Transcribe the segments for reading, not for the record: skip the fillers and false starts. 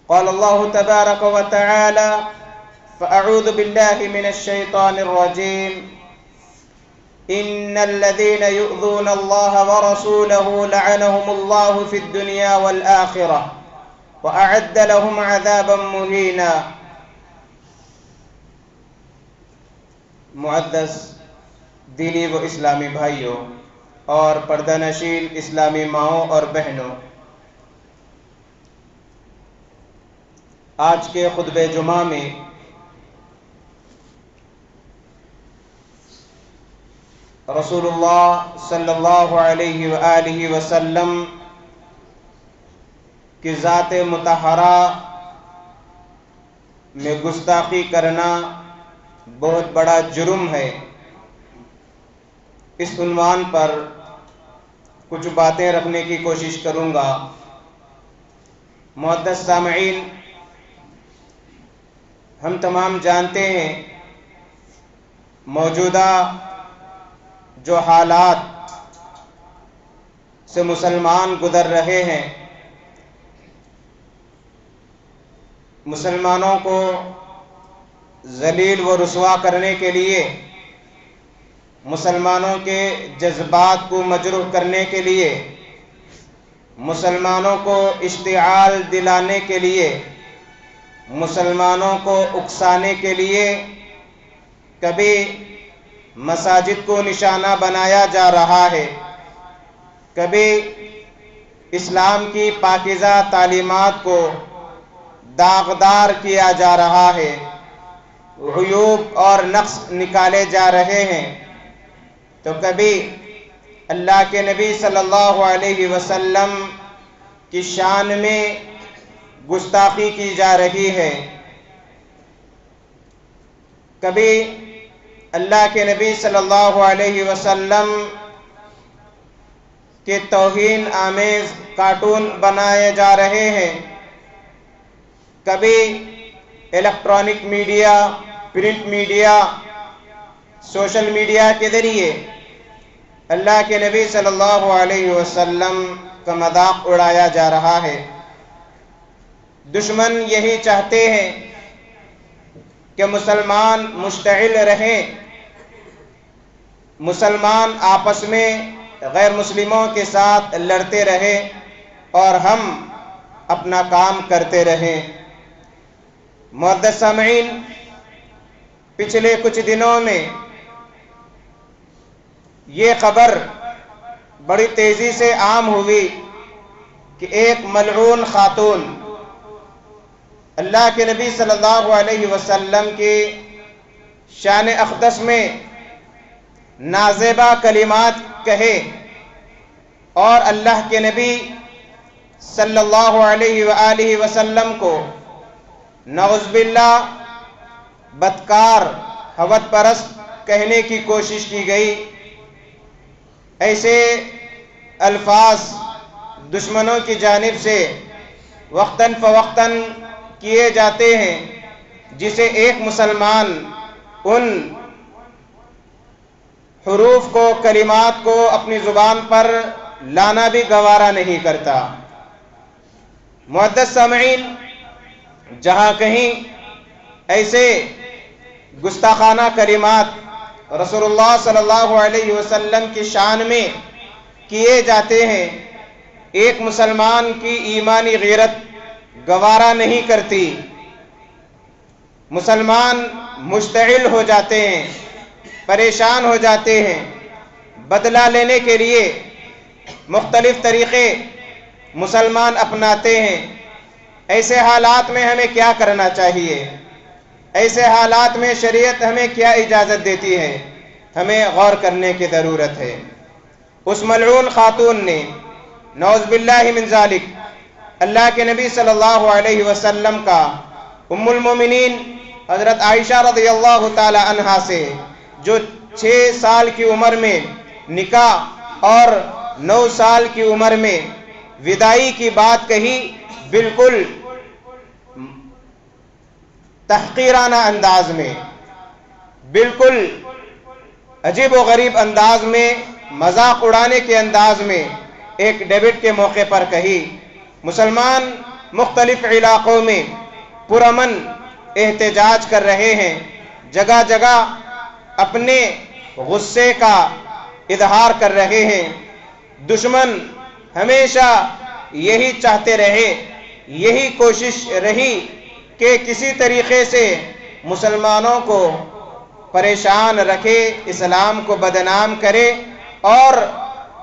قال الله تبارك وتعالى: فأعوذ بالله من الشيطان الرجيم إن الذين يؤذون الله ورسوله لعنهم الله في الدنيا والآخرة وأعد لهم عذابا مهينا۔ معزز دینی و اسلامی بھائیوں اور پردہ نشین اسلامی ماؤں اور بہنوں، آج کے خطبہ جمعہ میں رسول اللہ صلی اللہ علیہ وآلہ وسلم کی ذات مطہرہ میں گستاخی کرنا بہت بڑا جرم ہے، اس عنوان پر کچھ باتیں رکھنے کی کوشش کروں گا۔ معزز سامعین، ہم تمام جانتے ہیں موجودہ جو حالات سے مسلمان گزر رہے ہیں، مسلمانوں کو ذلیل و رسوا کرنے کے لیے، مسلمانوں کے جذبات کو مجروح کرنے کے لیے، مسلمانوں کو اشتعال دلانے کے لیے، مسلمانوں کو اکسانے کے لیے کبھی مساجد کو نشانہ بنایا جا رہا ہے، کبھی اسلام کی پاکیزہ تعلیمات کو داغدار کیا جا رہا ہے، عیوب اور نقص نکالے جا رہے ہیں، تو کبھی اللہ کے نبی صلی اللہ علیہ وسلم کی شان میں گستاخی کی جا رہی ہے، کبھی اللہ کے نبی صلی اللہ علیہ وسلم کے توہین آمیز کارٹون بنائے جا رہے ہیں، کبھی electronic media, print media, social media کے ذریعے اللہ کے نبی صلی اللہ علیہ وسلم کا مذاق اڑایا جا رہا ہے۔ دشمن یہی چاہتے ہیں کہ مسلمان مشتعل رہیں، مسلمان آپس میں غیر مسلموں کے ساتھ لڑتے رہیں اور ہم اپنا کام کرتے رہیں۔ معزز سامعین، پچھلے کچھ دنوں میں یہ خبر بڑی تیزی سے عام ہوئی کہ ایک ملعون خاتون اللہ کے نبی صلی اللہ علیہ وسلم کی شان اقدس میں نازیبہ کلمات کہے اور اللہ کے نبی صلی اللہ علیہ وآلہ وسلم کو نعوذ باللہ بدکار، حوت پرست کہنے کی کوشش کی گئی۔ ایسے الفاظ دشمنوں کی جانب سے وقتاً فوقتاً کیے جاتے ہیں جسے ایک مسلمان ان حروف کو، کلمات کو اپنی زبان پر لانا بھی گوارا نہیں کرتا۔ معزز سامعین، جہاں کہیں ایسے گستاخانہ کلمات رسول اللہ صلی اللہ علیہ وسلم کی شان میں کیے جاتے ہیں، ایک مسلمان کی ایمانی غیرت گوارا نہیں کرتی، مسلمان مشتعل ہو جاتے ہیں، پریشان ہو جاتے ہیں، بدلہ لینے کے لیے مختلف طریقے مسلمان اپناتے ہیں۔ ایسے حالات میں ہمیں کیا کرنا چاہیے؟ ایسے حالات میں شریعت ہمیں کیا اجازت دیتی ہے؟ ہمیں غور کرنے کی ضرورت ہے۔ اس ملعون خاتون نے نعوذ باللہ من ذالک اللہ کے نبی صلی اللہ علیہ وسلم کا ام المومنین حضرت عائشہ رضی اللہ تعالی عنہا سے جو 6 سال کی عمر میں نکاح اور 9 سال کی عمر میں وداعی کی بات کہی، بالکل تحقیرانہ انداز میں، بالکل عجیب و غریب انداز میں، مذاق اڑانے کے انداز میں ایک ڈیبٹ کے موقع پر کہی۔ مسلمان مختلف علاقوں میں پرامن احتجاج کر رہے ہیں، جگہ جگہ اپنے غصے کا اظہار کر رہے ہیں۔ دشمن ہمیشہ یہی چاہتے رہے، یہی کوشش رہی کہ کسی طریقے سے مسلمانوں کو پریشان رکھے، اسلام کو بدنام کرے، اور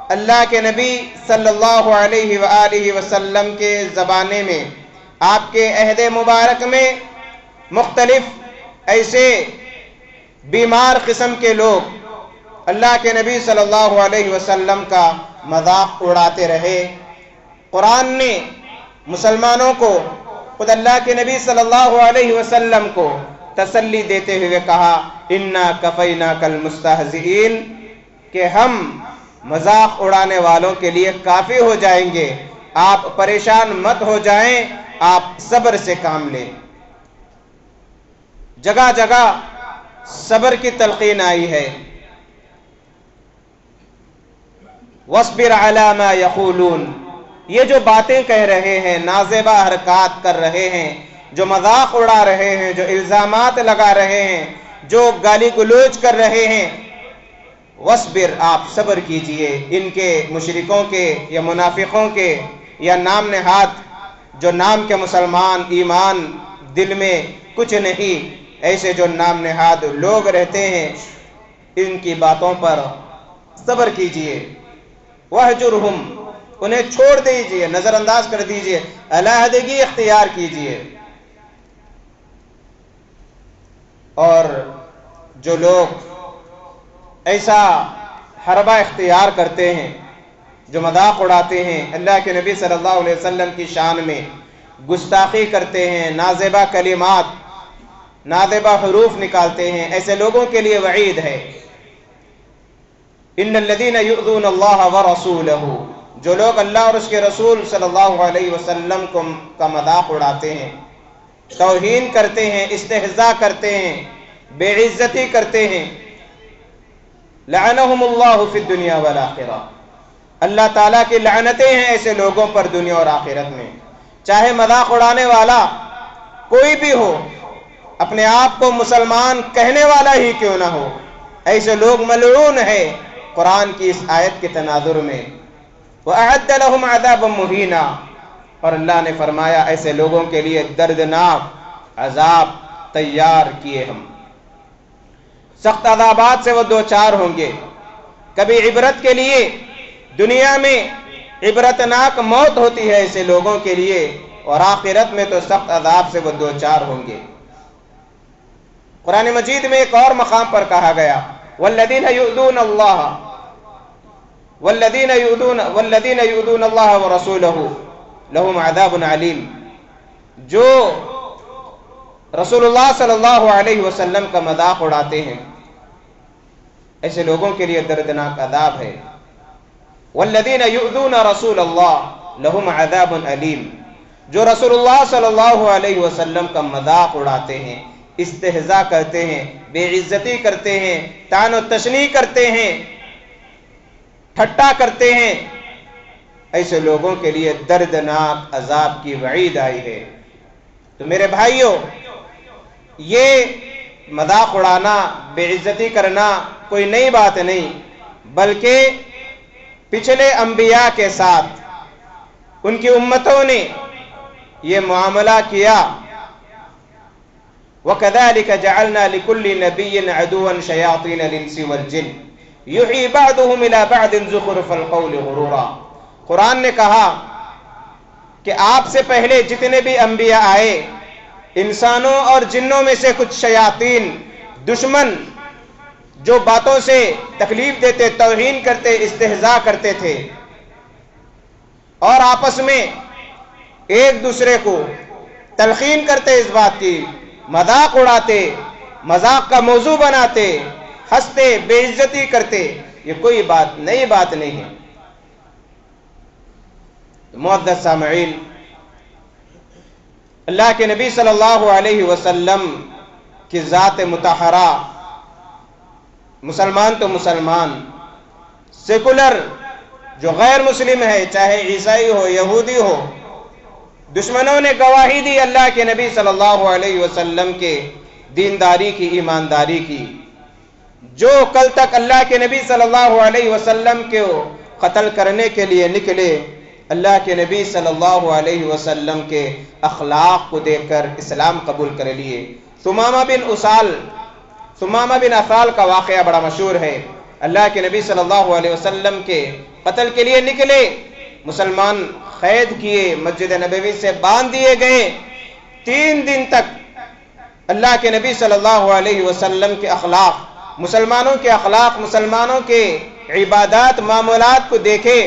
اللہ کے نبی صلی اللہ علیہ وآلہ وسلم کے زمانے میں، آپ کے عہد مبارک میں مختلف ایسے بیمار قسم کے لوگ اللہ کے نبی صلی اللہ علیہ وسلم کا مذاق اڑاتے رہے۔ قرآن نے مسلمانوں کو، خود اللہ کے نبی صلی اللہ علیہ وسلم کو تسلی دیتے ہوئے کہا، اِنَّا كَفَيْنَاكَ الْمُسْتَهْزِئِينَ، کہ ہم مذاق اڑانے والوں کے لیے کافی ہو جائیں گے، آپ پریشان مت ہو جائیں، آپ صبر سے کام لیں۔ جگہ جگہ صبر کی تلقین آئی ہے۔ وَاصْبِرْ عَلَى مَا يَقُولُونَ، یہ جو باتیں کہہ رہے ہیں، نازیبہ حرکات کر رہے ہیں، جو مذاق اڑا رہے ہیں، جو الزامات لگا رہے ہیں، جو گالی گلوچ کر رہے ہیں، وَاصْبِرْ، آپ صبر کیجئے ان کے، مشرکوں کے یا منافقوں کے یا نام نہاد جو نام کے مسلمان، ایمان دل میں کچھ نہیں، ایسے جو نام نہاد لوگ رہتے ہیں، ان کی باتوں پر صبر کیجئے۔ وَاهْجُرْهُمْ، انہیں چھوڑ دیجئے، نظر انداز کر دیجئے، علیحدگی اختیار کیجئے۔ اور جو لوگ ایسا حربہ اختیار کرتے ہیں، جو مذاق اڑاتے ہیں، اللہ کے نبی صلی اللہ علیہ وسلم کی شان میں گستاخی کرتے ہیں، نازیبہ کلمات، نازیبہ حروف نکالتے ہیں، ایسے لوگوں کے لیے وعید ہے۔ ان الذین یؤذون اللہ ورسولہ، جو لوگ اللہ اور اس کے رسول صلی اللہ علیہ وسلم کا مذاق اڑاتے ہیں، توہین کرتے ہیں، استہزاء کرتے ہیں، بے عزتی کرتے ہیں، لعنہم اللہ فی الدنیا والآخرہ، اللہ تعالیٰ کی لعنتیں ہیں ایسے لوگوں پر دنیا اور آخرت میں۔ چاہے مذاق اڑانے والا کوئی بھی ہو، اپنے آپ کو مسلمان کہنے والا ہی کیوں نہ ہو، ایسے لوگ ملعون ہے قرآن کی اس آیت کے تناظر میں۔ وَأَعَدَّ لَهُمْ عَذَابًا مُهِينًا، اور اللہ نے فرمایا ایسے لوگوں کے لیے دردناک عذاب تیار کیے ہم۔ سخت عذابات سے وہ دوچار ہوں گے، کبھی عبرت کے لیے دنیا میں عبرتناک موت ہوتی ہے ایسے لوگوں کے لیے، اور آخرت میں تو سخت عذاب سے وہ دوچار ہوں گے۔ قرآن مجید میں ایک اور مقام پر کہا گیا، والذین یؤذون اللہ والذین یؤذون اللہ ورسولہ لہم عذاب علیم، جو رسول اللہ صلی اللہ علیہ وسلم کا مذاق اڑاتے ہیں، ایسے لوگوں کے لیے دردناک عذاب ہے۔ والذین یؤذون رسول اللہ لہم عذاب علیم، جو رسول اللہ صلی اللہ علیہ وسلم کا مذاق اڑاتے ہیں، استہزاء کرتے ہیں، بے عزتی کرتے ہیں، طعن و تشنیع کرتے ہیں، ٹھٹا کرتے ہیں، ایسے لوگوں کے لیے دردناک عذاب کی وعید آئی ہے۔ تو میرے بھائیوں، یہ مذاق اڑانا، بے عزتی کرنا کوئی نئی بات نہیں، بلکہ پچھلے انبیاء کے ساتھ ان کی امتوں نے یہ معاملہ کیا۔ وَكَذَلِكَ جَعَلْنَا لِكُلِّ نَبِيٍّ عَدُوًّا شَيَاطِينَ الْإِنسِ وَالْجِنِّ يُوحِي بَعْضُهُمْ إِلَى بَعْضٍ زُخْرُفَ الْقَوْلِ غُرُورًا۔ قرآن نے کہا کہ آپ سے پہلے جتنے بھی انبیاء آئے، انسانوں اور جنوں میں سے کچھ شیاطین، دشمن، جو باتوں سے تکلیف دیتے، توہین کرتے، استہزاء کرتے تھے، اور آپس میں ایک دوسرے کو تلقین کرتے، اس بات کی مذاق اڑاتے، مذاق کا موضوع بناتے، ہنستے، بے عزتی کرتے۔ یہ کوئی نئی بات نہیں ہے۔ معزز سامعین، اللہ کے نبی صلی اللہ علیہ وسلم کی ذات مطہرہ، مسلمان تو مسلمان، سیکولر جو غیر مسلم ہے، چاہے عیسائی ہو، یہودی ہو، دشمنوں نے گواہی دی اللہ کے نبی صلی اللہ علیہ وسلم کے دینداری کی، ایمانداری کی۔ جو کل تک اللہ کے نبی صلی اللہ علیہ وسلم کو قتل کرنے کے لیے نکلے، اللہ کے نبی صلی اللہ علیہ وسلم کے اخلاق کو دیکھ کر اسلام قبول کر لیے۔ ثمامہ بن اثال کا واقعہ بڑا مشہور ہے۔ اللہ کے نبی صلی اللہ علیہ وسلم کے قتل کے لیے نکلے، مسلمان قید کیے، مسجد نبوی سے باندھ دیے گئے۔ 3 دن تک اللہ کے نبی صلی اللہ علیہ وسلم کے اخلاق، مسلمانوں کے اخلاق، مسلمانوں کے عبادات، معاملات کو دیکھے،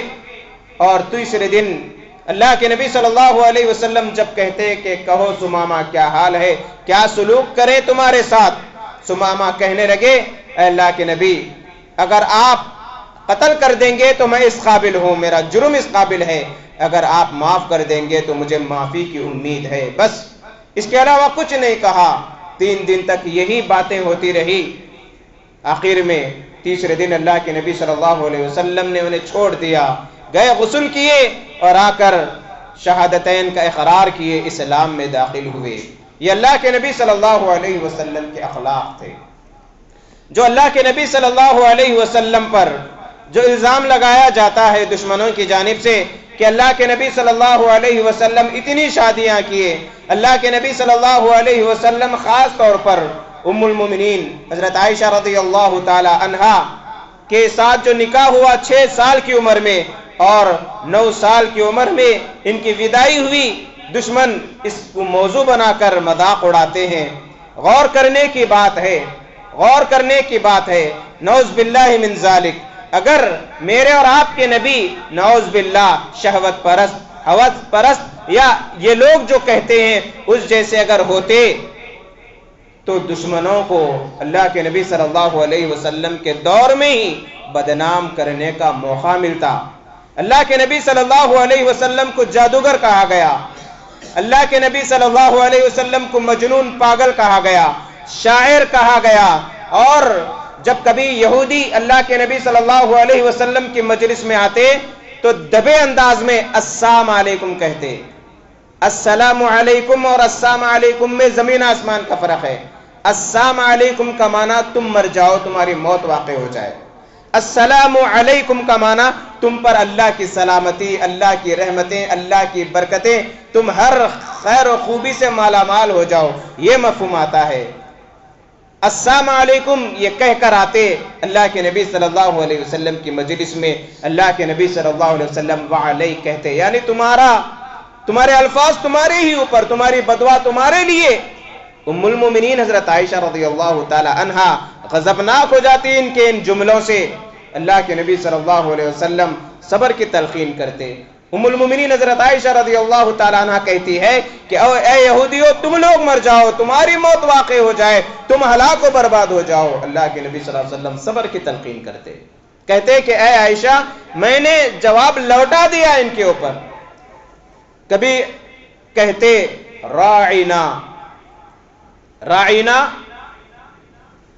اور تیسرے دن اللہ کے نبی صلی اللہ علیہ وسلم جب کہتے کہ کہو ثمامہ کیا حال ہے، کیا سلوک کریں تمہارے ساتھ، ثمامہ کہنے لگے اے اللہ کے نبی، اگر آپ قتل کر دیں گے تو میں اس قابل ہوں، میرا جرم اس قابل ہے، اگر آپ معاف کر دیں گے تو مجھے معافی کی امید ہے، بس اس کے علاوہ کچھ نہیں کہا۔ 3 دن تک یہی باتیں ہوتی رہی۔ آخر میں تیسرے دن اللہ کے نبی صلی اللہ علیہ وسلم نے انہیں چھوڑ دیا، گئے غسل کیے اور آ کر شہادتین کا اقرار کیے، اسلام میں داخل ہوئے۔ یہ اللہ کے نبی صلی اللہ علیہ وسلم کے اخلاق تھے۔ جو اللہ کے نبی صلی اللہ علیہ وسلم پر جو الزام لگایا جاتا ہے دشمنوں کی جانب سے کہ اللہ کے نبی صلی اللہ علیہ وسلم اتنی شادیاں کیے، اللہ کے نبی صلی اللہ علیہ وسلم خاص طور پر ام المومنین حضرت عائشہ رضی اللہ تعالی عنہا کے ساتھ جو نکاح ہوا 6 سال کی عمر میں اور 9 سال کی عمر میں ان کی وداعی ہوئی، دشمن اس کو موضوع بنا کر مذاق اڑاتے ہیں۔ غور کرنے کی بات ہے، غور کرنے کی بات ہے، نعوذ باللہ من ذالک، اگر میرے اور آپ کے نبی نعوذ باللہ شہوت پرست، ہوس پرست یا یہ لوگ جو کہتے ہیں اس جیسے اگر ہوتے تو دشمنوں کو اللہ کے نبی صلی اللہ علیہ وسلم کے دور میں ہی بدنام کرنے کا موقع ملتا۔ اللہ کے نبی صلی اللہ علیہ وسلم کو جادوگر کہا گیا، اللہ کے نبی صلی اللہ علیہ وسلم کو مجنون، پاگل کہا گیا، شاعر کہا گیا، اور جب کبھی یہودی اللہ کے نبی صلی اللہ علیہ وسلم کی مجلس میں آتے تو دبے انداز میں السلام علیکم کہتے۔ السلام علیکم اور السلام علیکم میں زمین آسمان کا فرق ہے۔ السلام علیکم کا معنی تم مر جاؤ، تمہاری موت واقع ہو جائے۔ السلام علیکم کا معنی تم پر اللہ کی سلامتی، اللہ کی رحمتیں، اللہ کی برکتیں، تم ہر خیر و خوبی سے مالا مال ہو جاؤ، یہ مفہوم آتا ہے۔ السلام علیکم یہ کہہ کر آتے اللہ کے نبی صلی اللہ علیہ وسلم کی مجلس میں، اللہ کے نبی صلی اللہ علیہ وسلم وعلیک کہتے، یعنی تمہارے الفاظ تمہارے ہی اوپر، تمہاری بدعا تمہارے لیے۔ ام المومنین حضرت عائشہ رضی اللہ تعالی عنہا غضبناک ہو جاتی ان کے ان جملوں سے، اللہ کے نبی صلی اللہ علیہ وسلم صبر کی تلقین کرتے۔ ام المومنین حضرت عائشہ رضی اللہ تعالی عنہا کہتی ہے کہ اے یہودیو تم لوگ مر جاؤ، تمہاری موت واقع ہو جائے، تم ہلاک و برباد ہو جاؤ۔ اللہ کے نبی صلی اللہ علیہ وسلم صبر کی تلقین کرتے، کہتے کہ اے عائشہ میں نے جواب لوٹا دیا ان کے اوپر۔ کبھی کہتے راعینا، راعینا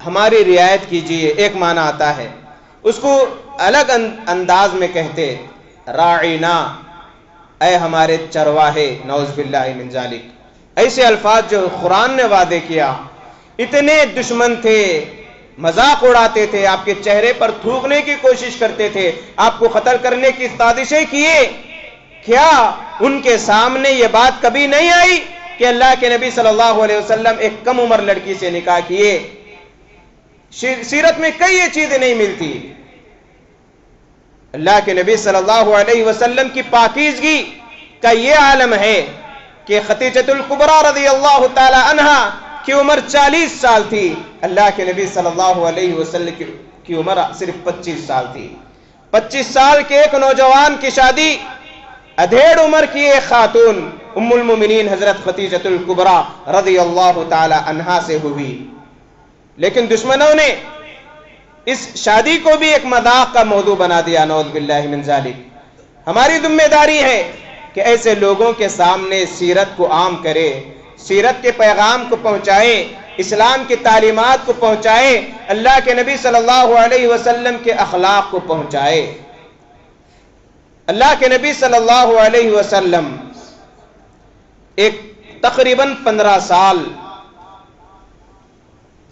ہماری رعایت کیجئے، ایک معنی آتا ہے، اس کو الگ انداز میں کہتے راعینا اے ہمارے چرواہے، نعوذ باللہ من ذالک۔ ایسے الفاظ جو قرآن نے وعدے کیا، اتنے دشمن تھے، مذاق اڑاتے تھے، آپ کے چہرے پر تھوکنے کی کوشش کرتے تھے، آپ کو قتل کرنے کی سازشیں کیے، کیا ان کے سامنے یہ بات کبھی نہیں آئی کہ اللہ کے نبی صلی اللہ علیہ وسلم ایک کم عمر لڑکی سے نکاح کیے؟ سیرت میں کئی یہ چیزیں نہیں ملتی۔ اللہ کے نبی صلی اللہ علیہ وسلم کی پاکیزگی کا یہ عالم ہے کہ خدیجۃ الکبریٰ رضی اللہ تعالی عنہا کی عمر 40 سال تھی، اللہ کے نبی صلی اللہ علیہ وسلم کی عمر صرف 25 سال تھی۔ 25 سال کے ایک نوجوان کی شادی ادھیڑ عمر کی ایک خاتون ام المومنین حضرت خدیجۃ الکبریٰ رضی اللہ تعالی عنہا سے ہوئی، لیکن دشمنوں نے اس شادی کو بھی ایک مذاق کا موضوع بنا دیا، نعوذ باللہ من ذالک۔ ہماری ذمہ داری ہے کہ ایسے لوگوں کے سامنے سیرت کو عام کرے، سیرت کے پیغام کو پہنچائے، اسلام کی تعلیمات کو پہنچائے، اللہ کے نبی صلی اللہ علیہ وسلم کے اخلاق کو پہنچائے۔ اللہ کے نبی صلی اللہ علیہ وسلم ایک تقریباً 15 سال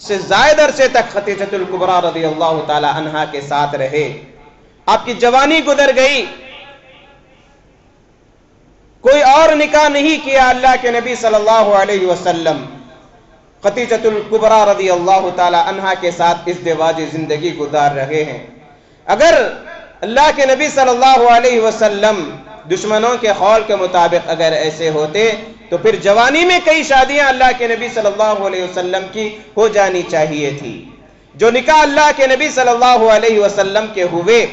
سے زائد عرصے تک خدیجۃ الکبریٰ رضی اللہ تعالی عنہا کے ساتھ رہے. آپ کی جوانی گزر گئی، کوئی اور نکاح نہیں کیا اللہ کے نبی صلی اللہ علیہ وسلم. خدیجۃ الکبریٰ رضی اللہ تعالی عنہا کے ساتھ ازدواجی زندگی گزار رہے ہیں. اگر اللہ کے نبی صلی اللہ علیہ وسلم دشمنوں کے قول کے مطابق اگر ایسے ہوتے تو پھر جوانی میں کئی شادیاں اللہ کے نبی صلی اللہ علیہ وسلم کی ہو جانی چاہیے تھی. جو نکاح اللہ کے نبی صلی اللہ علیہ وسلم کے ہوئے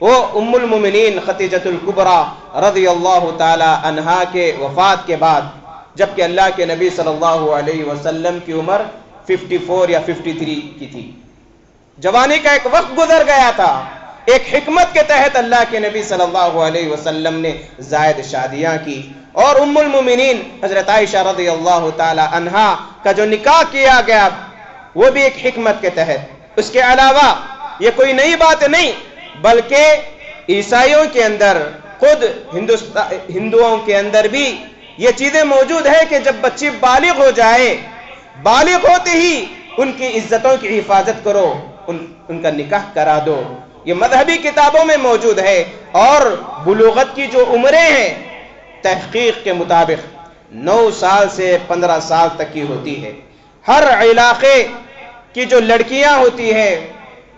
وہ ام المومنین خدیجۃ الکبریٰ رضی اللہ تعالی عنہا کے وفات کے بعد، جبکہ اللہ کے نبی صلی اللہ علیہ وسلم کی عمر 54 یا 53 کی تھی. جوانی کا ایک وقت گزر گیا تھا. ایک حکمت کے تحت اللہ کے نبی صلی اللہ علیہ وسلم نے زائد شادیاں کی، اور ام المومنین حضرت عائشہ رضی اللہ تعالی عنہا کا جو نکاح کیا گیا وہ بھی ایک حکمت کے تحت. اس کے علاوہ یہ کوئی نئی بات نہیں، بلکہ عیسائیوں کے اندر، خود ہندوؤں کے اندر بھی یہ چیزیں موجود ہے کہ جب بچی بالغ ہو جائے، بالغ ہوتے ہی ان کی عزتوں کی حفاظت کرو، ان کا نکاح کرا دو. یہ مذہبی کتابوں میں موجود ہے. اور بلوغت کی جو عمریں ہیں تحقیق کے مطابق 9 سال سے 15 سال تک کی ہوتی ہے. ہر علاقے کی جو لڑکیاں ہوتی ہیں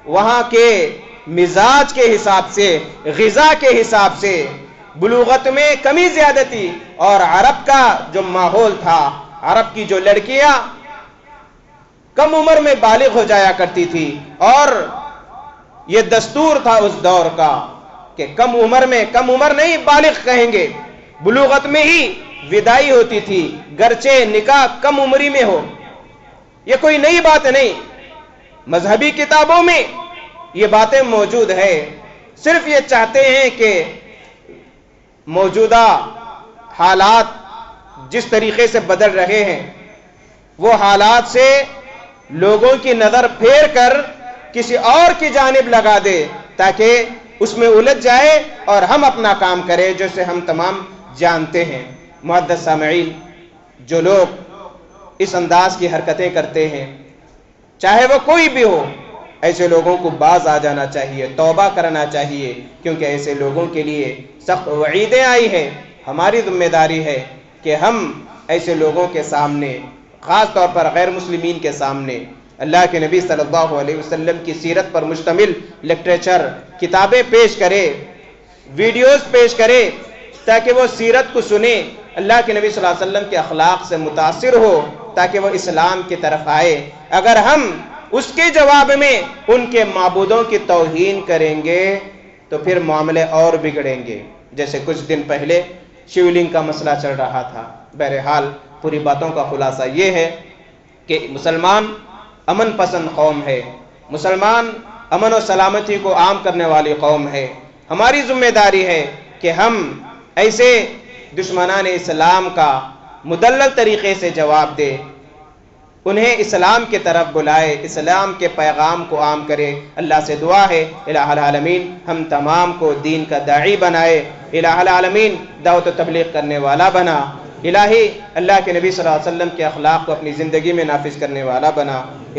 وہاں کے مزاج کے حساب سے، غذا کے حساب سے بلوغت میں کمی زیادتی، اور عرب کا جو ماحول تھا، عرب کی جو لڑکیاں کم عمر میں بالغ ہو جایا کرتی تھی، اور یہ دستور تھا اس دور کا کہ کم عمر نہیں بالغ کہیں گے، بلوغت میں ہی ودائی ہوتی تھی، گرچہ نکاح کم عمری میں ہو. یہ کوئی نئی بات نہیں، مذہبی کتابوں میں یہ باتیں موجود ہے. صرف یہ چاہتے ہیں کہ موجودہ حالات جس طریقے سے بدل رہے ہیں وہ حالات سے لوگوں کی نظر پھیر کر کسی اور کی جانب لگا دے تاکہ اس میں الجھ جائے اور ہم اپنا کام کریں، جیسے ہم تمام جانتے ہیں. معزز سامعین، جو لوگ اس انداز کی حرکتیں کرتے ہیں چاہے وہ کوئی بھی ہو، ایسے لوگوں کو باز آ جانا چاہیے، توبہ کرنا چاہیے، کیونکہ ایسے لوگوں کے لیے سخت وعیدیں آئی ہیں. ہماری ذمہ داری ہے کہ ہم ایسے لوگوں کے سامنے، خاص طور پر غیر مسلمین کے سامنے، اللہ کے نبی صلی اللہ علیہ وسلم کی سیرت پر مشتمل لٹریچر، کتابیں پیش کرے، ویڈیوز پیش کرے، تاکہ وہ سیرت کو سنے، اللہ کے نبی صلی اللہ علیہ وسلم کے اخلاق سے متاثر ہو، تاکہ وہ اسلام کی طرف آئے. اگر ہم اس کے جواب میں ان کے معبودوں کی توہین کریں گے تو پھر معاملے اور بگڑیں گے. جیسے کچھ دن پہلے شیو لنگ کا مسئلہ چل رہا تھا. بہرحال پوری باتوں کا خلاصہ یہ ہے کہ مسلمان امن پسند قوم ہے، مسلمان امن و سلامتی کو عام کرنے والی قوم ہے. ہماری ذمہ داری ہے کہ ہم ایسے دشمنان اسلام کا مدلل طریقے سے جواب دے، انہیں اسلام کی طرف بلائے، اسلام کے پیغام کو عام کرے. اللہ سے دعا ہے الہ العالمین ہم تمام کو دین کا داعی بنائے، الہ العالمین دعوت و تبلیغ کرنے والا بنا، الہی اللہ کے نبی صلی اللہ علیہ وسلم کے اخلاق کو اپنی زندگی میں نافذ کرنے والا بنا.